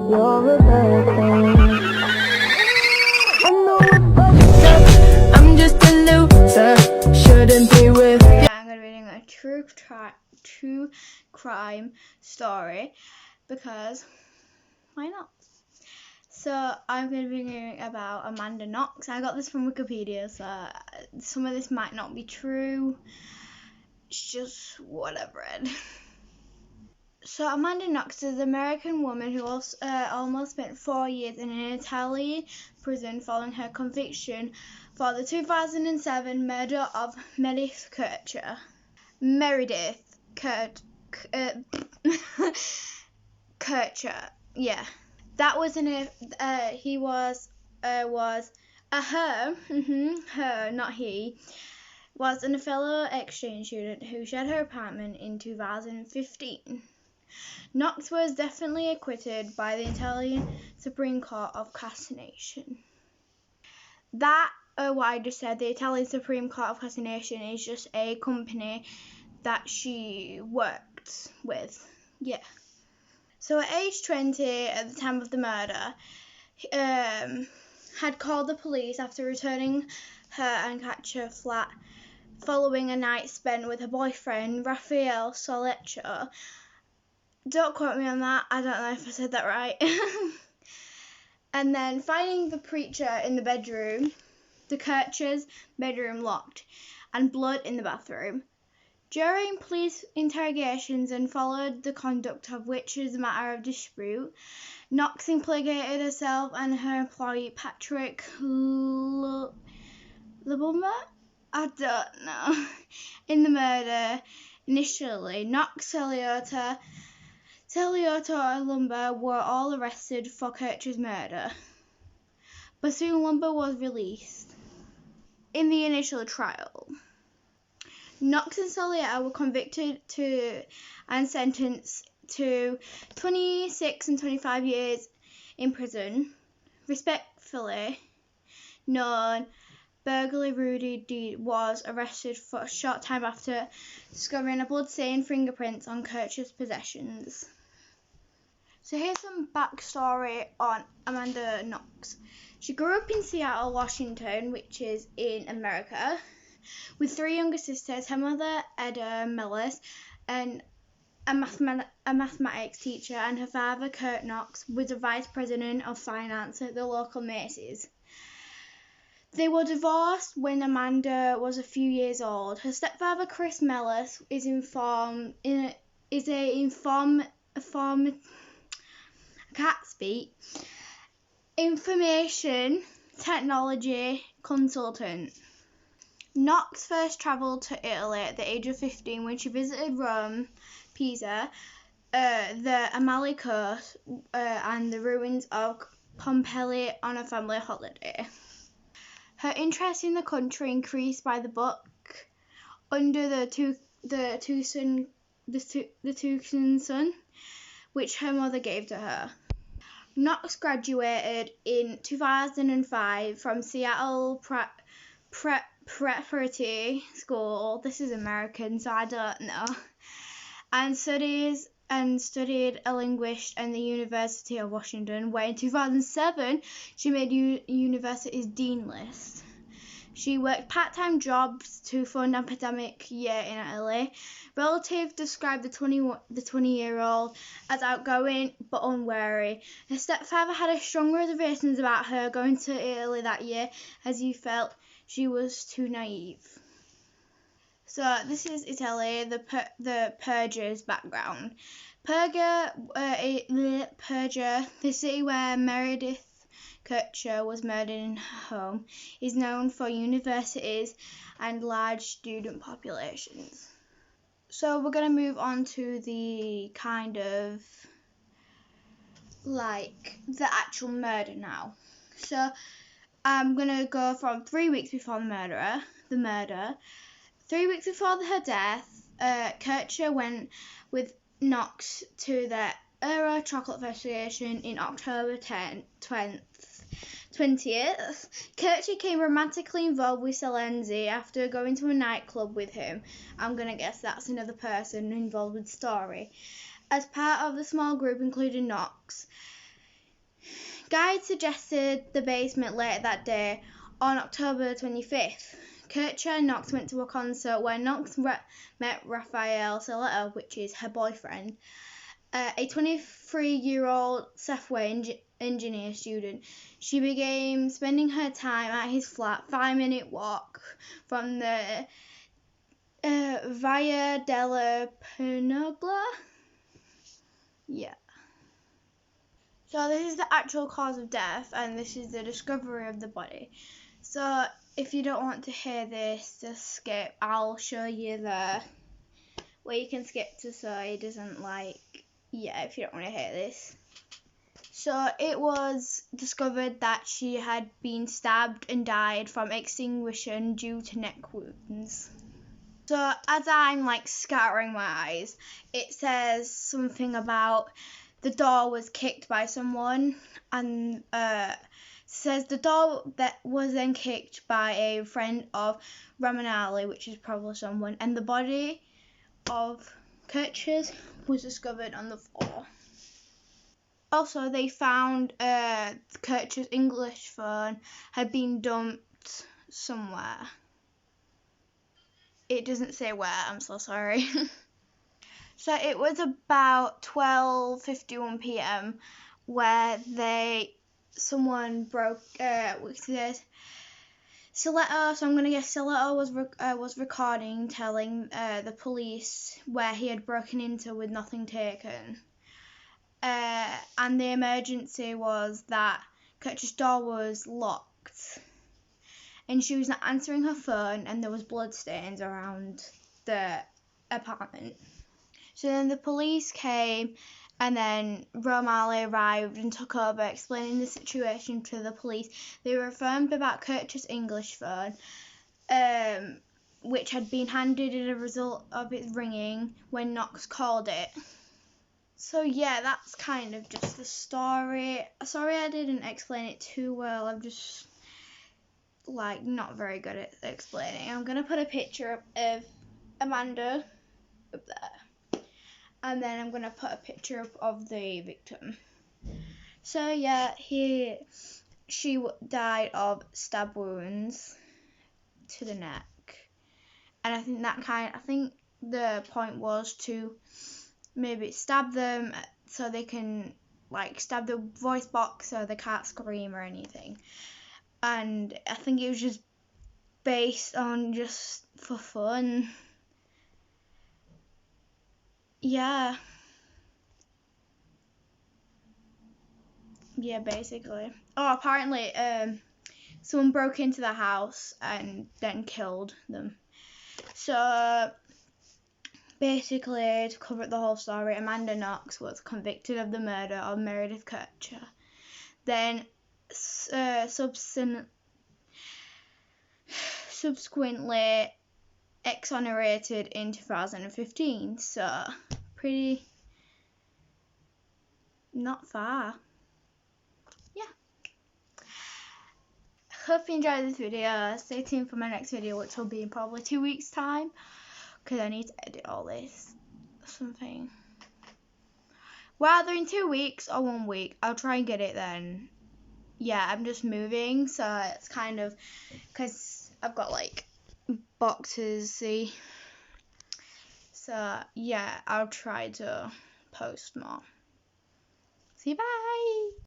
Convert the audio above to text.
You're a bad thing. I know it, but I'm just a loser. Shouldn't be with you. I'm going to be doing a true crime story because why not? So I'm going to be reading about Amanda Knox. I got this from Wikipedia, so some of this might not be true. It's just what I've read. So Amanda Knox is an American woman who almost spent 4 years in an Italian prison following her conviction for the 2007 murder of Meredith Kircher. Yeah, that was her, not he, was a fellow exchange student who shared her apartment in 2015. Knox was definitely acquitted by the Italian Supreme Court of Cassation. What I just said, the Italian Supreme Court of Cassation is just a company that she worked with. Yeah. So at age 20, at the time of the murder, had called the police after returning her and Katcher flat following a night spent with her boyfriend, Raphael Soleccio. Don't quote me on that, I don't know if I said that right. And then finding the preacher in the bedroom, the Kircher's bedroom locked, and blood in the bathroom. During police interrogations and followed the conduct of which is a matter of dispute, Knox implicated herself and her employee Patrick Lubelmer, I don't know, in the murder. Initially, Knox, Celiota and Lumber were all arrested for Kircher's murder, but soon Lumber was released. In the initial trial, Knox and Celiota were convicted and sentenced to 26 and 25 years in prison. Respectfully known burglary Rudy D was arrested for a short time after discovering a blood-stained fingerprints on Kircher's possessions. So here's some backstory on Amanda Knox. She grew up in Seattle, Washington, which is in America, with 3 younger sisters. Her mother, Eda Mellis, and a mathematics teacher, and her father, Kurt Knox, was a vice president of finance at the local Macy's. They were divorced when Amanda was a few years old. Her stepfather, Chris Mellis, is information technology consultant. Knox first travelled to Italy at the age of 15 when she visited Rome, Pisa, the Amalfi Coast, and the ruins of Pompeii on a family holiday. Her interest in the country increased by the book Under the Tucson Sun, which her mother gave to her. Knox graduated in 2005 from Seattle Preparatory School. This is American, so I don't know. And studied a linguist at the University of Washington, where in 2007 she made university's dean list. She worked part-time jobs to fund an academic year in Italy. Relatives described the 20-year-old as outgoing but unwary. Her stepfather had a strong reservations about her going to Italy that year, as he felt she was too naive. So this is Italy, the Purger's background. Purger, the city where Meredith Kircher was murdered in her home, is known for universities and large student populations. So we're going to move on to the kind of like the actual murder now. So I'm going to go from 3 weeks before the murder. 3 weeks before her death, Kircher went with Knox to the Euro Chocolate Festival in October 20th. Kircher became romantically involved with Salenzi after going to a nightclub with him. I'm going to guess that's another person involved with the story. As part of the small group including Knox, Guide suggested the basement later that day. On October 25th, Kircher and Knox went to a concert where Knox met Raphael Soletta, which is her boyfriend, a 23-year-old software engineer student. She began spending her time at his flat, 5-minute walk from the Via della Penugla. Yeah. So this is the actual cause of death, and this is the discovery of the body. So if you don't want to hear this, just skip. I'll show you the where you can skip to so it doesn't if you don't want to hear this. So it was discovered that she had been stabbed and died from extinguishing due to neck wounds. So as I'm scattering my eyes, it says something about the door was kicked by someone, and says the door that was then kicked by a friend of Ramanali, which is probably someone, and the body of Kircher's was discovered on the floor. Also, they found Kircher's English phone had been dumped somewhere. It doesn't say where, I'm so sorry. So it was about 12:51 p.m. where someone broke Soletta. So I'm gonna guess Soletta was recording, telling the police where he had broken into with nothing taken. And the emergency was that Kircher's door was locked, and she was not answering her phone, and there was blood stains around the apartment. So then the police came, and then Romali arrived and took over, explaining the situation to the police. They were informed about Kircher's English phone, which had been handed as a result of its ringing when Knox called it. So yeah, that's kind of just the story. Sorry I didn't explain it too well. I'm just not very good at explaining. I'm gonna put a picture up of Amanda up there, and then I'm gonna put a picture up of the victim. So yeah, she died of stab wounds to the neck, and I think the point was to maybe stab them so they can stab the voice box so they can't scream or anything. And I think it was just based on just for fun. Yeah. Yeah, basically. Oh, apparently someone broke into the house and then killed them. So basically, to cover up the whole story, Amanda Knox was convicted of the murder of Meredith Kircher. Then subsequently exonerated in 2015. So pretty not far. Yeah. Hope you enjoyed this video. Stay tuned for my next video, which will be in probably 2 weeks' time, because I need to edit all this. Something. Whether in 2 weeks or 1 week, I'll try and get it then. Yeah, I'm just moving, so it's kind of because I've got boxes, see. So yeah, I'll try to post more. See you, bye.